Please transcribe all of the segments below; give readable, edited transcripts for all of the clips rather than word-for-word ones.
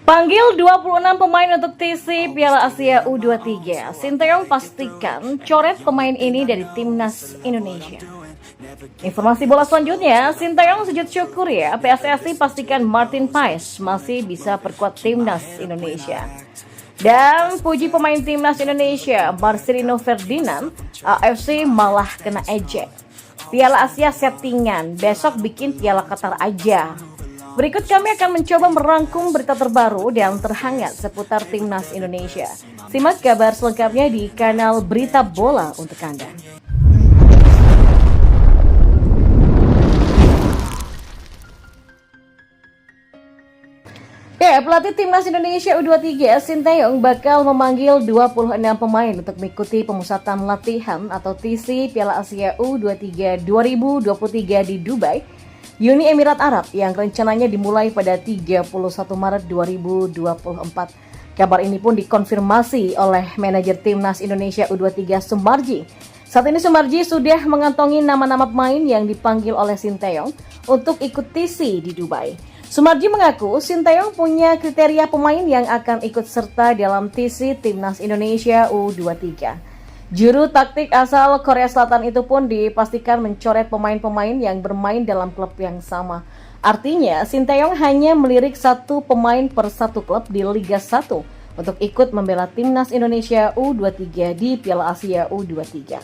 Panggil 26 pemain untuk TC Piala Asia U23. Sinteyong pastikan coret pemain ini dari Timnas Indonesia. Informasi bola selanjutnya, Sinteyong sujud syukur ya, PSSI pastikan Martin Paes masih bisa perkuat Timnas Indonesia. Dan puji pemain Timnas Indonesia, Marcelino Ferdinand, AFC malah kena ejek. Piala Asia settingan, besok bikin Piala Qatar aja. Berikut kami akan mencoba merangkum berita terbaru dan terhangat seputar Timnas Indonesia. Simak kabar selengkapnya di kanal Berita Bola untuk Anda. Ya, pelatih Timnas Indonesia U23 Sinteyong bakal memanggil 26 pemain untuk mengikuti pemusatan latihan atau TC Piala Asia U23 2023 di Dubai, Uni Emirat Arab yang rencananya dimulai pada 31 Maret 2024. Kabar ini pun dikonfirmasi oleh manajer Timnas Indonesia U23 Sumarji. Saat ini Sumarji sudah mengantongi nama-nama pemain yang dipanggil oleh Sinteyong untuk ikut TC di Dubai. Sumarji mengaku Sinteyong punya kriteria pemain yang akan ikut serta dalam TC Timnas Indonesia U23. Juru taktik asal Korea Selatan itu pun dipastikan mencoret pemain-pemain yang bermain dalam klub yang sama. Artinya, Sinteyong hanya melirik satu pemain per satu klub di Liga 1 untuk ikut membela Timnas Indonesia U23 di Piala Asia U23.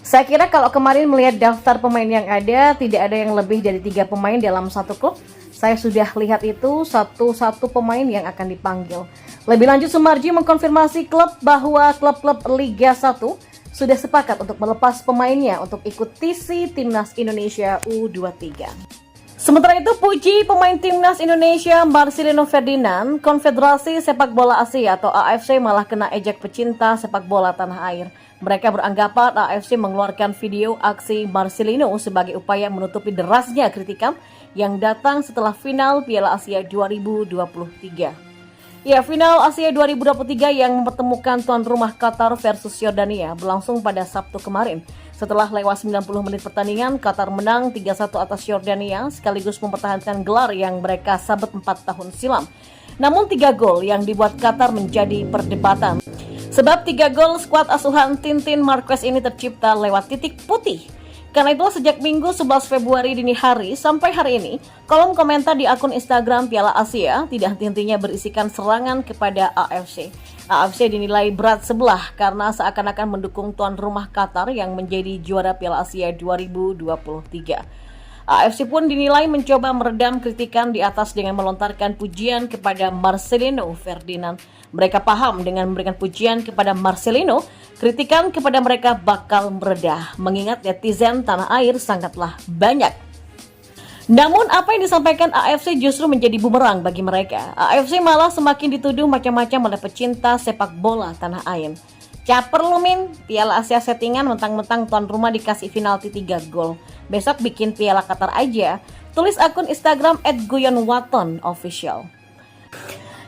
Saya kira kalau kemarin melihat daftar pemain yang ada, tidak ada yang lebih dari 3 pemain dalam satu klub. Saya sudah lihat itu satu-satu pemain yang akan dipanggil. Lebih lanjut, Sumarji mengkonfirmasi klub bahwa klub-klub Liga 1 sudah sepakat untuk melepas pemainnya untuk ikut TC Timnas Indonesia U23. Sementara itu, puji pemain Timnas Indonesia Marcelino Ferdinand, Konfederasi Sepak Bola Asia atau AFC malah kena ejek pecinta sepak bola tanah air. Mereka beranggapan AFC mengeluarkan video aksi Marcelino sebagai upaya menutupi derasnya kritikan yang datang setelah final Piala Asia 2023. Ya, final Asia 2023 yang mempertemukan tuan rumah Qatar versus Yordania berlangsung pada Sabtu kemarin. Setelah lewat 90 menit pertandingan, Qatar menang 3-1 atas Yordania sekaligus mempertahankan gelar yang mereka sabet 4 tahun silam. Namun 3 gol yang dibuat Qatar menjadi perdebatan. Sebab 3 gol skuad asuhan Tintin Marquez ini tercipta lewat titik putih. Karena itulah sejak Minggu 11 Februari dini hari sampai hari ini, kolom komentar di akun Instagram Piala Asia tidak henti-hentinya berisikan serangan kepada AFC. AFC dinilai berat sebelah karena seakan-akan mendukung tuan rumah Qatar yang menjadi juara Piala Asia 2023. AFC pun dinilai mencoba meredam kritikan di atas dengan melontarkan pujian kepada Marcelino Ferdinand. Mereka paham dengan memberikan pujian kepada Marcelino, kritikan kepada mereka bakal meredah, mengingat netizen tanah air sangatlah banyak. Namun apa yang disampaikan AFC justru menjadi bumerang bagi mereka. AFC malah semakin dituduh macam-macam oleh pecinta sepak bola tanah air. Caper lu Min, Piala Asia settingan mentang-mentang tuan rumah dikasih penalti 3 gol. Besok bikin Piala Qatar aja, tulis akun Instagram @guyonwaton_official.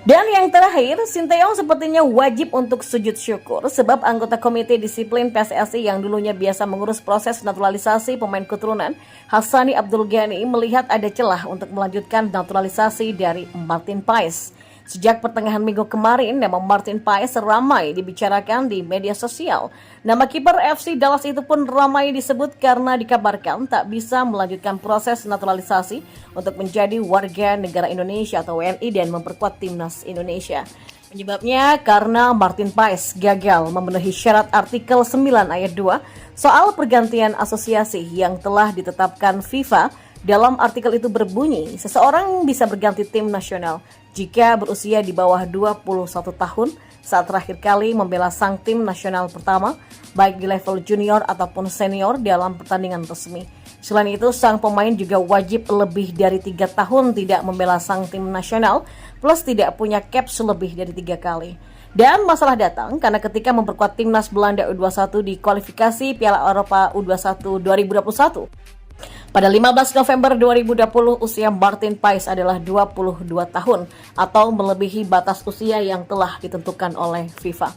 Dan yang terakhir, Sinteyong sepertinya wajib untuk sujud syukur sebab anggota komite disiplin PSSI yang dulunya biasa mengurus proses naturalisasi pemain keturunan, Hassani Abdul Ghani, melihat ada celah untuk melanjutkan naturalisasi dari Martin Paes. Sejak pertengahan minggu kemarin, nama Martin Paes ramai dibicarakan di media sosial. Nama kiper FC Dallas itu pun ramai disebut karena dikabarkan tak bisa melanjutkan proses naturalisasi untuk menjadi warga negara Indonesia atau WNI dan memperkuat Timnas Indonesia. Penyebabnya karena Martin Paes gagal memenuhi syarat artikel 9 ayat 2 soal pergantian asosiasi yang telah ditetapkan FIFA. Dalam artikel itu berbunyi, seseorang bisa berganti tim nasional jika berusia di bawah 21 tahun saat terakhir kali membela sang tim nasional pertama, baik di level junior ataupun senior dalam pertandingan resmi. Selain itu, sang pemain juga wajib lebih dari 3 tahun tidak membela sang tim nasional, plus tidak punya caps lebih dari 3 kali. Dan masalah datang karena ketika memperkuat timnas Belanda U21 di kualifikasi Piala Eropa U21 2021. Pada 15 November 2020, usia Martin Paes adalah 22 tahun atau melebihi batas usia yang telah ditentukan oleh FIFA.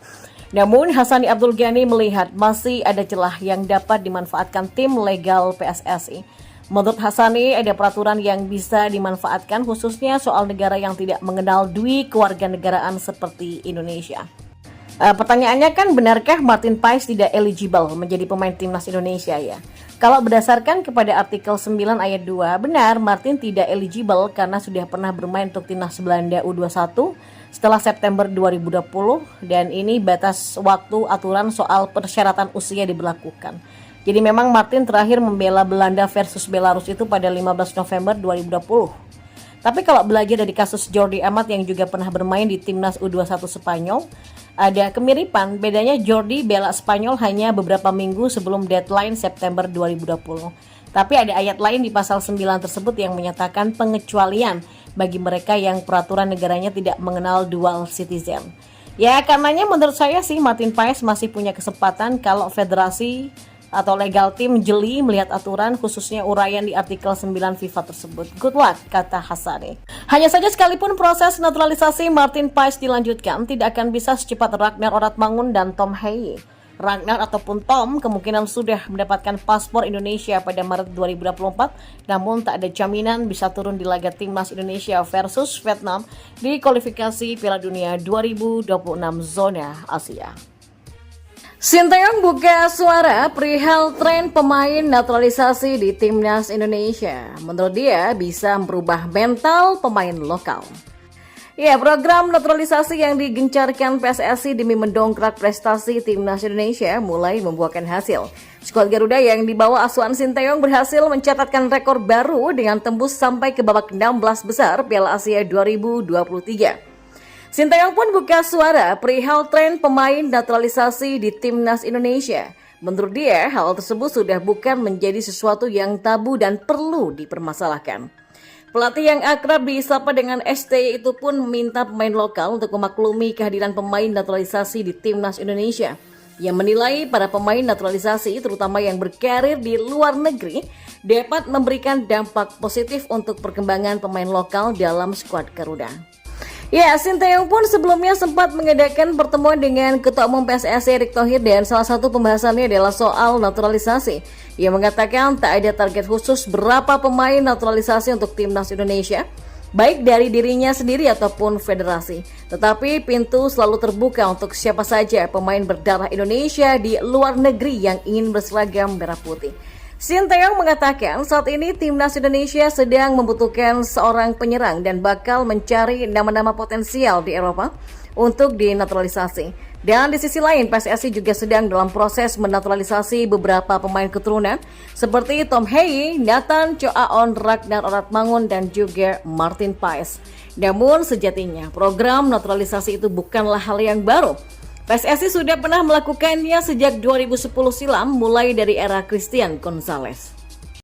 Namun, Hassani Abdul Ghani melihat masih ada celah yang dapat dimanfaatkan tim legal PSSI. Menurut Hassani, ada peraturan yang bisa dimanfaatkan khususnya soal negara yang tidak mengenal dui kewarganegaraan seperti Indonesia. Pertanyaannya kan, benarkah Martin Paes tidak eligible menjadi pemain timnas Indonesia ya? Kalau berdasarkan kepada artikel 9 ayat 2, benar Martin tidak eligible karena sudah pernah bermain untuk timnas Belanda U21 setelah September 2020 dan ini batas waktu aturan soal persyaratan usia diberlakukan. Jadi memang Martin terakhir membela Belanda versus Belarus itu pada 15 November 2020. Tapi kalau belajar dari kasus Jordi Amat yang juga pernah bermain di timnas U21 Spanyol, ada kemiripan. Bedanya Jordi bela Spanyol hanya beberapa minggu sebelum deadline September 2020. Tapi ada ayat lain di pasal 9 tersebut yang menyatakan pengecualian bagi mereka yang peraturan negaranya tidak mengenal dual citizen. Ya karenanya menurut saya sih Martin Paes masih punya kesempatan kalau federasi atau legal team jeli melihat aturan khususnya uraian di artikel 9 FIFA tersebut. Good luck, kata Hassani. Hanya saja sekalipun proses naturalisasi Martin Paes dilanjutkan, tidak akan bisa secepat Ragnar Oratmangun dan Tom Heye. Ragnar ataupun Tom kemungkinan sudah mendapatkan paspor Indonesia pada Maret 2024, namun tak ada jaminan bisa turun di laga timnas Indonesia versus Vietnam di kualifikasi Piala Dunia 2026 zona Asia. Sinteyong buka suara perihal tren pemain naturalisasi di timnas Indonesia. Menurut dia bisa merubah mental pemain lokal. Ya, program naturalisasi yang digencarkan PSSI demi mendongkrak prestasi timnas Indonesia mulai membuahkan hasil. Skuad Garuda yang dibawa asuhan Sinteyong berhasil mencatatkan rekor baru dengan tembus sampai ke babak 16 besar Piala Asia 2023. Sinteyong pun buka suara perihal tren pemain naturalisasi di timnas Indonesia. Menurut dia, hal tersebut sudah bukan menjadi sesuatu yang tabu dan perlu dipermasalahkan. Pelatih yang akrab disapa dengan ST itu pun meminta pemain lokal untuk memaklumi kehadiran pemain naturalisasi di timnas Indonesia. Ia menilai para pemain naturalisasi, terutama yang berkarir di luar negeri, dapat memberikan dampak positif untuk perkembangan pemain lokal dalam skuad Garuda. Ya, Sinteyong pun sebelumnya sempat mengadakan pertemuan dengan Ketua Umum PSSI Erick Thohir dan salah satu pembahasannya adalah soal naturalisasi. Ia mengatakan tak ada target khusus berapa pemain naturalisasi untuk timnas Indonesia, baik dari dirinya sendiri ataupun federasi. Tetapi pintu selalu terbuka untuk siapa saja pemain berdarah Indonesia di luar negeri yang ingin berseragam merah putih. Sinteyong mengatakan saat ini timnas Indonesia sedang membutuhkan seorang penyerang dan bakal mencari nama-nama potensial di Eropa untuk dinaturalisasi. Dan di sisi lain PSSI juga sedang dalam proses menaturalisasi beberapa pemain keturunan seperti Tom Heye, Nathan Choaon, Ragnar Oratmangun dan juga Martin Paes. Namun sejatinya program naturalisasi itu bukanlah hal yang baru. PSSI sudah pernah melakukannya sejak 2010 silam mulai dari era Christian Gonzalez.